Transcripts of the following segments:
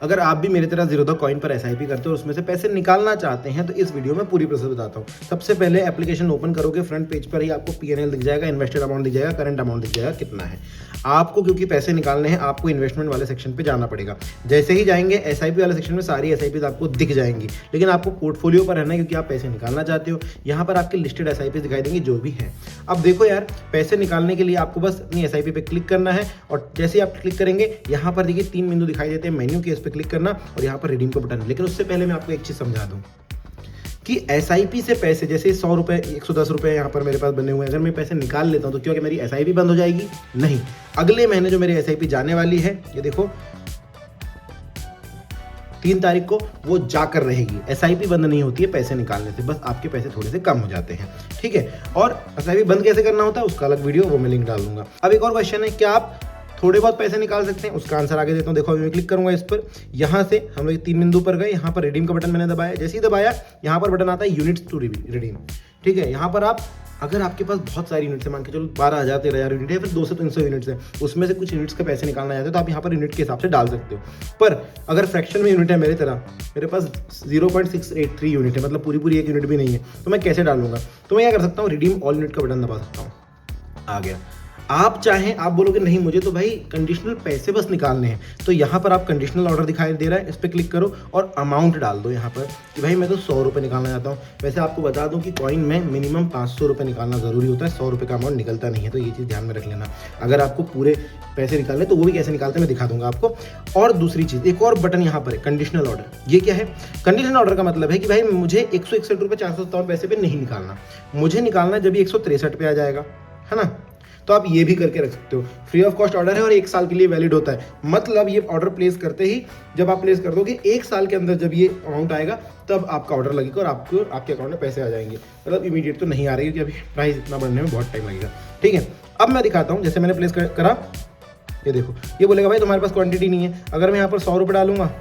अगर आप भी मेरी तरह ज़ीरोधा कॉइन पर एसआईपी करते हो और उसमें से पैसे निकालना चाहते हैं तो इस वीडियो में पूरी प्रोसेस बताता हूँ। सबसे पहले एप्लीकेशन ओपन करोगे, फ्रंट पेज पर ही आपको पीएनएल दिख जाएगा, इन्वेस्टेड अमाउंट दिख जाएगा, करंट अमाउंट दिख जाएगा कितना है। आपको क्योंकि पैसे निकालने हैं आपको इन्वेस्टमेंट वाले सेक्शन पे जाना पड़ेगा। जैसे ही जाएंगे एसआईपी वाले सेक्शन में सारी एसआईपी आपको दिख जाएंगी, लेकिन आपको पोर्टफोलियो पर रहना है क्योंकि आप पैसे निकालना चाहते हो। यहाँ पर आपके लिस्टेड एसआईपी दिखाई देंगी जो भी है। अब देखो यार, पैसे निकालने के लिए आपको बस अपनी एसआईपी पे क्लिक करना है और जैसे ही आप क्लिक करेंगे यहाँ पर देखिए 3 बिंदु दिखाई देते हैं, मेन्यू के इस पर क्लिक करना और यहाँ पर रिडीम का बटन। लेकिन उससे पहले मैं आपको एक चीज़ समझा दूं कि एसआईपी से पैसे जैसे 100 रुपये 110 रुपये यहाँ पर मेरे पास बने हुए हैं, अगर मैं पैसे निकाल लेता हूँ तो क्या कि मेरी एसआईपी बंद हो जाएगी? नहीं, अगले महीने जो मेरी एसआईपी जाने वाली है, ये देखो 3 तारीख को वो जाकर रहेगी। एसआईपी बंद नहीं होती है पैसे निकालने से, बस आपके पैसे थोड़े से कम हो जाते हैं, ठीक है। और एसआईपी बंद कैसे करना होता है उसका अलग वीडियो, वो मैं लिंक डाल दूंगा। अब एक और क्वेश्चन है, क्या आप थोड़े बहुत पैसे निकाल सकते हैं? उसका आंसर आगे देता हूँ। देखो अभी मैं क्लिक करूंगा इस पर, यहाँ से हम लोग 3 बिंदु पर गए, यहाँ पर रिडीम का बटन मैंने दबाया, जैसे ही दबाया यहाँ पर बटन आता है यूनिट्स टू रिडीम, ठीक है। यहाँ पर आप अगर आपके पास बहुत सारी यूनिट्स है, मान के चलो 12,000 13,000 यूनिट है, फिर 200 300 यूनिट्स है, उसमें से कुछ यूनिट्स के पैसे निकालना चाहते हो तो आप यहाँ पर यूनिट के हिसाब से डाल सकते हो। पर अगर फ्रैक्शन में यूनिट है मेरी तरह, मेरे पास 0.683 यूनिट है, मतलब पूरी एक यूनिट भी नहीं है, तो मैं कैसे डालूंगा? तो मैं क्या कर सकता हूँ, रिडीम ऑल यूनिट का बटन दबा सकता हूँ, आ गया। आप चाहें, आप बोलोगे नहीं मुझे तो भाई कंडीशनल पैसे बस निकालने हैं, तो यहाँ पर आप कंडीशनल ऑर्डर दिखाई दे रहा है, इस पर क्लिक करो और अमाउंट डाल दो यहाँ पर कि भाई मैं तो 100 रुपये निकालना चाहता हूँ। वैसे आपको बता दूँ कि कॉइन में मिनिमम 500 रुपये निकालना ज़रूरी होता है, 100 रुपये का अमाउंट निकलता नहीं है, तो ये चीज़ ध्यान में रख लेना। अगर आपको पूरे पैसे निकालने तो वो भी कैसे निकालते हैं मैं दिखा दूंगा आपको। और दूसरी चीज़, एक और बटन यहाँ पर है, कंडीशनल ऑर्डर। ये क्या है? कंडीशनल ऑर्डर का मतलब है कि भाई मुझे 161 रुपये 457 पैसे पे नहीं निकालना, मुझे निकालना जब 163 पे आ जाएगा, है ना। तो आप ये भी करके रख सकते हो। फ्री ऑफ कॉस्ट ऑर्डर है और 1 साल के लिए वैलिड होता है, मतलब ये ऑर्डर प्लेस करते ही जब आप प्लेस कर दोगे 1 साल के अंदर जब ये अमाउंट आएगा तब आपका ऑर्डर लगेगा और आपको आपके अकाउंट में पैसे आ जाएंगे। मतलब इमीडिएट तो नहीं आ रही क्योंकि अभी प्राइस इतना बढ़ने में बहुत टाइम लगेगा, ठीक है। अब मैं दिखाता हूँ, जैसे मैंने प्लेस करा, ये देखो ये बोलेगा भाई तुम्हारे पास क्वांटिटी नहीं है। अगर मैं यहाँ पर 100 रुपये डालूंगा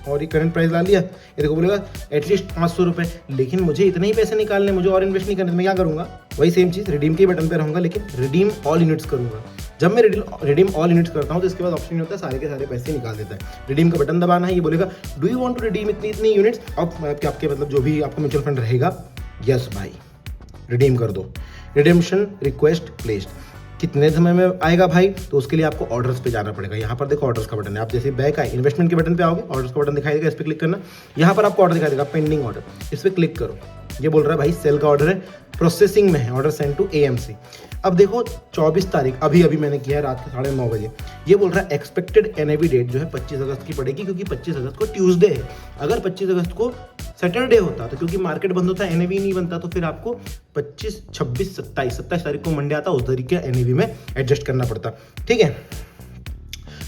और ये करंट प्राइस ला लिया, ये देखो बोलेगा एटलीस्ट 500 रुपये, लेकिन मुझे इतने ही पैसे निकालने, मुझे और इन्वेस्ट नहीं करने, मैं क्या करूँगा? वही सेम चीज़, रिडीम के बटन पे रहूँगा लेकिन रिडीम ऑल यूनिट्स करूँगा। जब मैं रिडीम ऑल यूनिट्स करता हूँ तो इसके बाद ऑप्शन होता है सारे के सारे पैसे निकाल देता है। रिडीम का बटन दबाना है, ये बोलेगा do you want to redeem इतनी यूनिट्स, आपके मतलब जो भी आपका म्यूचुअल फंड रहेगा, यस भाई रिडीम कर दो, रिडेम्पशन रिक्वेस्ट प्लेस्ड। कितने समय में आएगा भाई? तो उसके लिए आपको ऑर्डर्स पे जाना पड़ेगा। यहाँ पर देखो ऑर्डर्स का बटन है, आप जैसे बैक आए इन्वेस्टमेंट के बटन पे आओगे, ऑर्डर्स का बटन दिखाई देगा, इस पर क्लिक करना। यहाँ पर आपको ऑर्डर दिखाई देगा पेंडिंग ऑर्डर, इस पर क्लिक करो। ये बोल रहा है भाई सेल का ऑर्डर है, प्रोसेसिंग में है, ऑर्डर सेंड टू AMC। अब देखो 24 तारीख अभी मैंने किया है रात के 9:30 बजे। ये बोल रहा है एक्सपेक्टेड NAV डेट जो है 25 अगस्त की पड़ेगी, क्योंकि 25 अगस्त को ट्यूसडे है। अगर 25 अगस्त को सैटरडे होता तो क्योंकि मार्केट बंद होता है NAV नहीं बनता, तो फिर आपको 25 26 27 तारीख को मंडे आता, उस तरीके NAV में एडजस्ट करना पड़ता, ठीक है।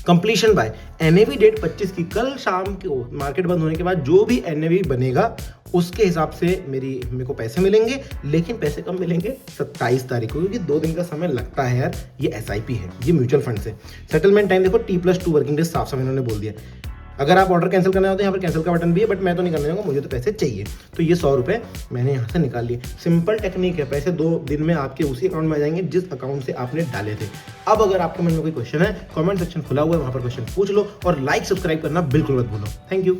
कंप्लीशन बाय NAV डेट 25 की, कल शाम को मार्केट बंद होने के बाद जो भी NAV बनेगा उसके हिसाब से मेरे को पैसे मिलेंगे, लेकिन पैसे कब मिलेंगे? 27 तारीख को, क्योंकि 2 दिन का समय लगता है यार। ये SIP है, ये म्यूचुअल फंड से। सेटलमेंट टाइम देखो T+2 वर्किंग डेज, साफ साफ इन्होंने बोल दिया। अगर आप ऑर्डर कैंसिल करना होता है यहाँ पर कैंसिल का बटन भी है, बट मैं तो नहीं करने जाऊँगा, मुझे तो पैसे चाहिए। तो ये 100 रुपये मैंने यहाँ से निकाल लिए। सिंपल टेक्निक है, पैसे 2 दिन में आपके उसी अकाउंट में आ जाएंगे जिस अकाउंट से आपने डाले थे। अब अगर आपके मन में कोई क्वेश्चन है, कमेंट सेक्शन खुला हुआ है, वहाँ पर क्वेश्चन पूछ लो और लाइक सब्सक्राइब करना बिल्कुल मत भूलो। Thank you.